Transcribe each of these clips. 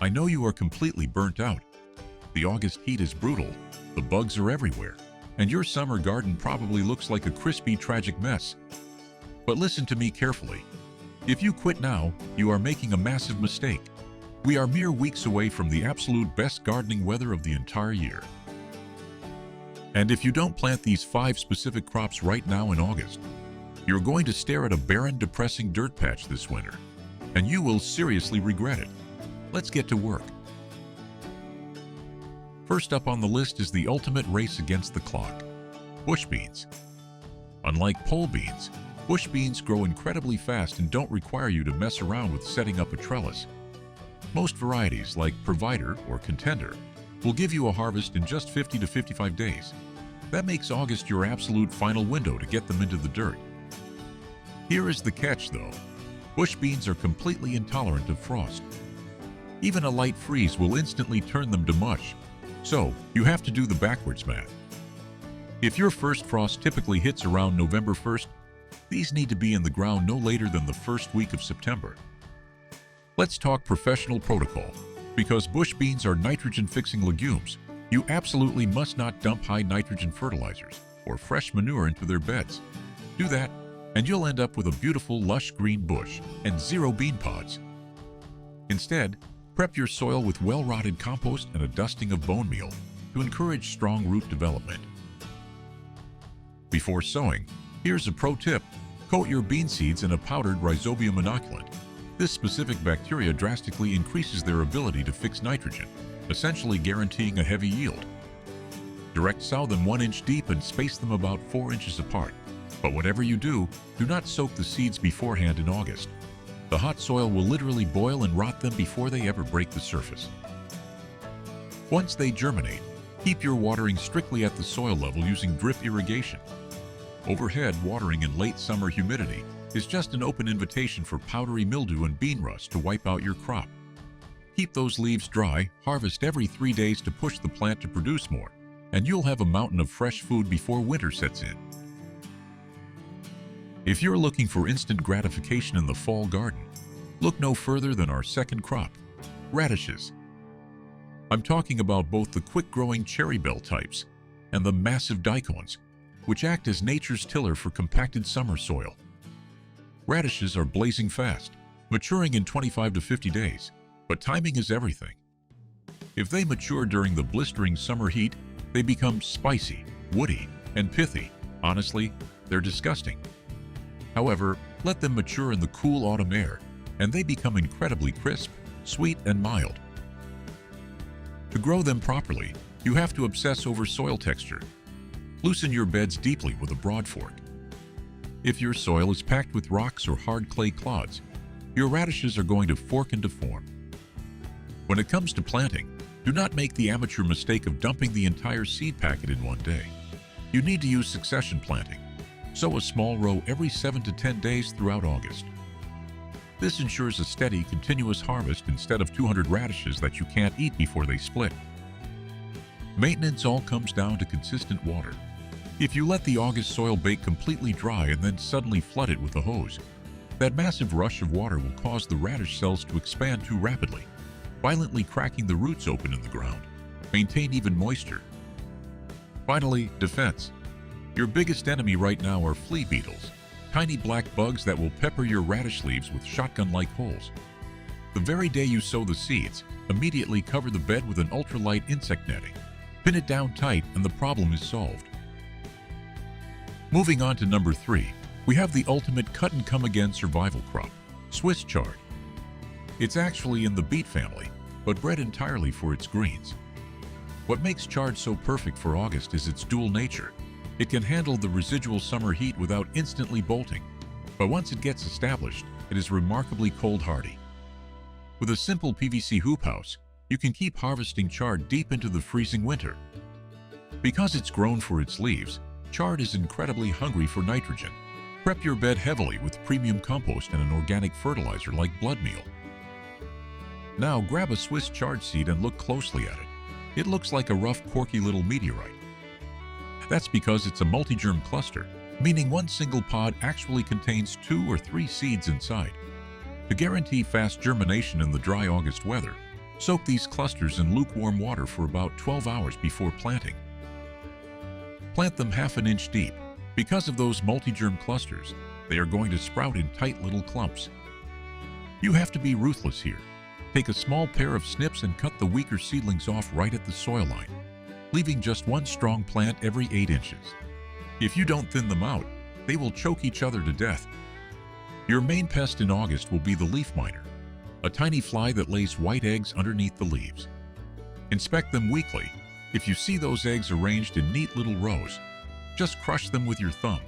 I know you are completely burnt out. The August heat is brutal, the bugs are everywhere, and your summer garden probably looks like a crispy, tragic mess. But listen to me carefully. If you quit now, you are making a massive mistake. We are mere weeks away from the absolute best gardening weather of the entire year. And if you don't plant these 5 specific crops right now in August, you're going to stare at a barren, depressing dirt patch this winter, and you will seriously regret it. Let's get to work. First up on the list is the ultimate race against the clock: bush beans. Unlike pole beans, bush beans grow incredibly fast and don't require you to mess around with setting up a trellis. Most varieties, like Provider or Contender, will give you a harvest in just 50 to 55 days. That makes August your absolute final window to get them into the dirt. Here is the catch, though. Bush beans are completely intolerant of frost. Even a light freeze will instantly turn them to mush, so you have to do the backwards math. If your first frost typically hits around November 1st, these need to be in the ground no later than the first week of September. Let's talk professional protocol. Because bush beans are nitrogen-fixing legumes, you absolutely must not dump high nitrogen fertilizers or fresh manure into their beds. Do that, and you'll end up with a beautiful lush green bush and 0 bean pods. Instead, prep your soil with well-rotted compost and a dusting of bone meal to encourage strong root development. Before sowing, here's a pro tip: coat your bean seeds in a powdered rhizobium inoculant. This specific bacteria drastically increases their ability to fix nitrogen, essentially guaranteeing a heavy yield. Direct sow them 1 inch deep and space them about 4 inches apart. But whatever you do not soak the seeds beforehand in August. The hot soil will literally boil and rot them before they ever break the surface. Once they germinate, keep your watering strictly at the soil level using drip irrigation. Overhead watering in late summer humidity is just an open invitation for powdery mildew and bean rust to wipe out your crop. Keep those leaves dry, harvest every 3 days to push the plant to produce more, and you'll have a mountain of fresh food before winter sets in. If you're looking for instant gratification in the fall garden, look no further than our second crop, radishes. I'm talking about both the quick-growing cherry bell types and the massive daikons, which act as nature's tiller for compacted summer soil. Radishes are blazing fast, maturing in 25 to 50 days, but timing is everything. If they mature during the blistering summer heat, they become spicy, woody, and pithy. Honestly, they're disgusting. However, let them mature in the cool autumn air, and they become incredibly crisp, sweet, and mild. To grow them properly, you have to obsess over soil texture. Loosen your beds deeply with a broad fork. If your soil is packed with rocks or hard clay clods, your radishes are going to fork and deform. When it comes to planting, do not make the amateur mistake of dumping the entire seed packet in one day. You need to use succession planting. Sow a small row every 7 to 10 days throughout August. This ensures a steady, continuous harvest instead of 200 radishes that you can't eat before they split. Maintenance all comes down to consistent water. If you let the August soil bake completely dry and then suddenly flood it with a hose, that massive rush of water will cause the radish cells to expand too rapidly, violently cracking the roots open in the ground. Maintain even moisture. Finally, defense. Your biggest enemy right now are flea beetles, tiny black bugs that will pepper your radish leaves with shotgun-like holes. The very day you sow the seeds, immediately cover the bed with an ultralight insect netting. Pin it down tight and the problem is solved. Moving on to number 3, we have the ultimate cut-and-come-again survival crop, Swiss chard. It's actually in the beet family, but bred entirely for its greens. What makes chard so perfect for August is its dual nature. It can handle the residual summer heat without instantly bolting, but once it gets established, it is remarkably cold-hardy. With a simple PVC hoop house, you can keep harvesting chard deep into the freezing winter. Because it's grown for its leaves, chard is incredibly hungry for nitrogen. Prep your bed heavily with premium compost and an organic fertilizer like blood meal. Now grab a Swiss chard seed and look closely at it. It looks like a rough, quirky little meteorite. That's because it's a multi-germ cluster, meaning one single pod actually contains 2 or 3 seeds inside. To guarantee fast germination in the dry August weather, Soak these clusters in lukewarm water for about 12 hours before planting. Plant them half an inch deep. Because of those multi-germ clusters, they are going to sprout in tight little clumps. You have to be ruthless here. Take a small pair of snips and cut the weaker seedlings off right at the soil line, leaving just one strong plant every 8 inches. If you don't thin them out, they will choke each other to death. Your main pest in August will be the leaf miner, a tiny fly that lays white eggs underneath the leaves. Inspect them weekly. If you see those eggs arranged in neat little rows, just crush them with your thumb.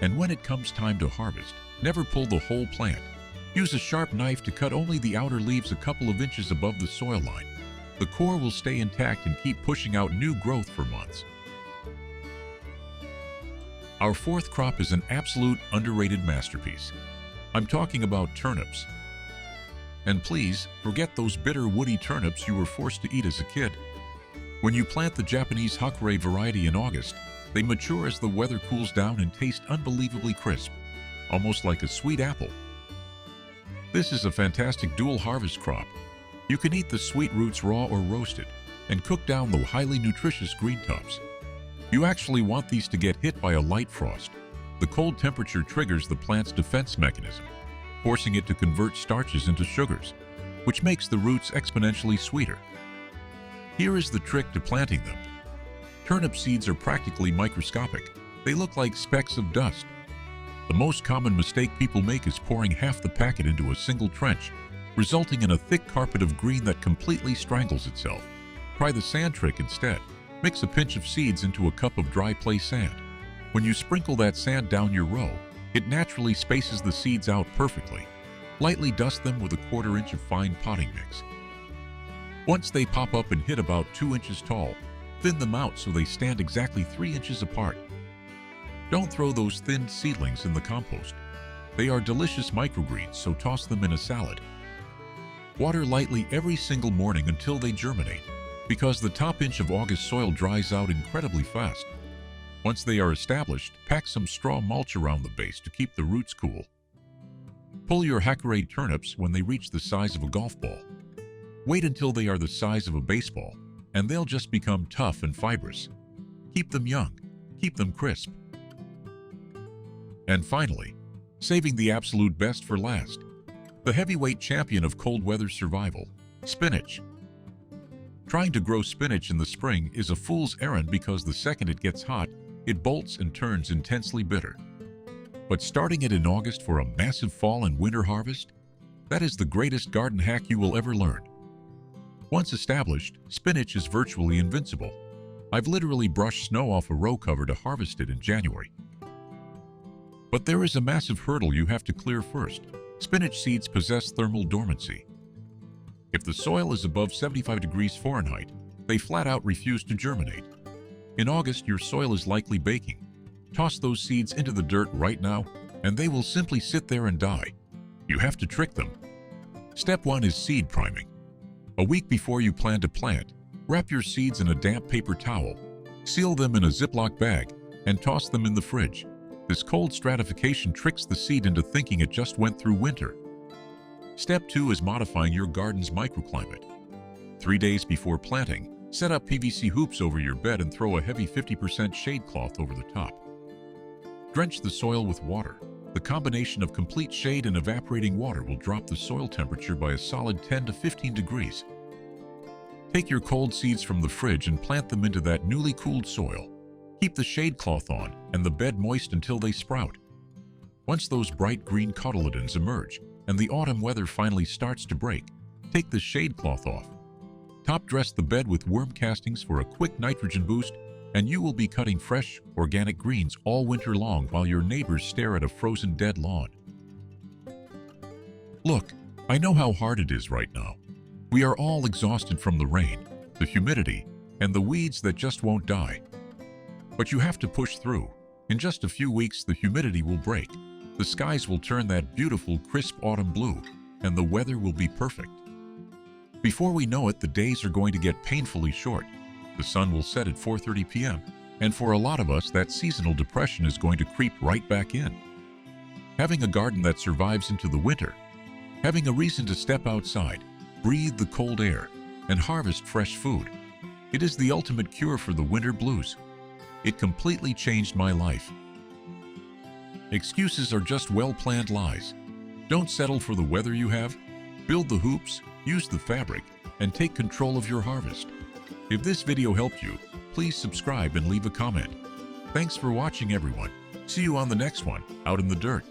And when it comes time to harvest, never pull the whole plant. Use a sharp knife to cut only the outer leaves a couple of inches above the soil line. The core will stay intact and keep pushing out new growth for months. Our fourth crop is an absolute underrated masterpiece. I'm talking about turnips. And please, forget those bitter woody turnips you were forced to eat as a kid. When you plant the Japanese Hakurei variety in August, they mature as the weather cools down and taste unbelievably crisp, almost like a sweet apple. This is a fantastic dual harvest crop. You can eat the sweet roots raw or roasted, and cook down the highly nutritious green tops. You actually want these to get hit by a light frost. The cold temperature triggers the plant's defense mechanism, forcing it to convert starches into sugars, which makes the roots exponentially sweeter. Here is the trick to planting them. Turnip seeds are practically microscopic. They look like specks of dust. The most common mistake people make is pouring half the packet into a single trench, resulting in a thick carpet of green that completely strangles itself. Try the sand trick instead. Mix a pinch of seeds into a cup of dry play sand. When you sprinkle that sand down your row, it naturally spaces the seeds out perfectly. Lightly dust them with a 1/4 inch of fine potting mix. Once they pop up and hit about 2 inches tall, thin them out so they stand exactly 3 inches apart. Don't throw those thinned seedlings in the compost. They are delicious microgreens, so toss them in a salad. Water lightly every single morning until they germinate, because the top inch of August soil dries out incredibly fast. Once they are established, pack some straw mulch around the base to keep the roots cool. Pull your Hakurei turnips when they reach the size of a golf ball. Wait until they are the size of a baseball, and they'll just become tough and fibrous. Keep them young. Keep them crisp. And finally, saving the absolute best for last, the heavyweight champion of cold weather survival, spinach. Trying to grow spinach in the spring is a fool's errand because the second it gets hot, it bolts and turns intensely bitter. But starting it in August for a massive fall and winter harvest, that is the greatest garden hack you will ever learn. Once established, spinach is virtually invincible. I've literally brushed snow off a row cover to harvest it in January. But there is a massive hurdle you have to clear first. Spinach seeds possess thermal dormancy. If the soil is above 75 degrees Fahrenheit, they flat out refuse to germinate. In August, your soil is likely baking. Toss those seeds into the dirt right now, and they will simply sit there and die. You have to trick them. Step 1 is seed priming. A week before you plan to plant, wrap your seeds in a damp paper towel, seal them in a Ziploc bag, and toss them in the fridge. This cold stratification tricks the seed into thinking it just went through winter. Step 2 is modifying your garden's microclimate. 3 days before planting, set up PVC hoops over your bed and throw a heavy 50% shade cloth over the top. Drench the soil with water. The combination of complete shade and evaporating water will drop the soil temperature by a solid 10 to 15 degrees. Take your cold seeds from the fridge and plant them into that newly cooled soil. Keep the shade cloth on and the bed moist until they sprout. Once those bright green cotyledons emerge and the autumn weather finally starts to break, take the shade cloth off. Top dress the bed with worm castings for a quick nitrogen boost, and you will be cutting fresh, organic greens all winter long while your neighbors stare at a frozen dead lawn. Look, I know how hard it is right now. We are all exhausted from the rain, the humidity, and the weeds that just won't die. But you have to push through. In just a few weeks, the humidity will break. The skies will turn that beautiful, crisp autumn blue, and the weather will be perfect. Before we know it, the days are going to get painfully short. The sun will set at 4:30 p.m., and for a lot of us, that seasonal depression is going to creep right back in. Having a garden that survives into the winter, having a reason to step outside, breathe the cold air, and harvest fresh food. It is the ultimate cure for the winter blues. It completely changed my life. Excuses are just well-planned lies. Don't settle for the weather you have. Build the hoops, use the fabric, and take control of your harvest. If this video helped you, please subscribe and leave a comment. Thanks for watching, everyone. See you on the next one, Out in the Dirt.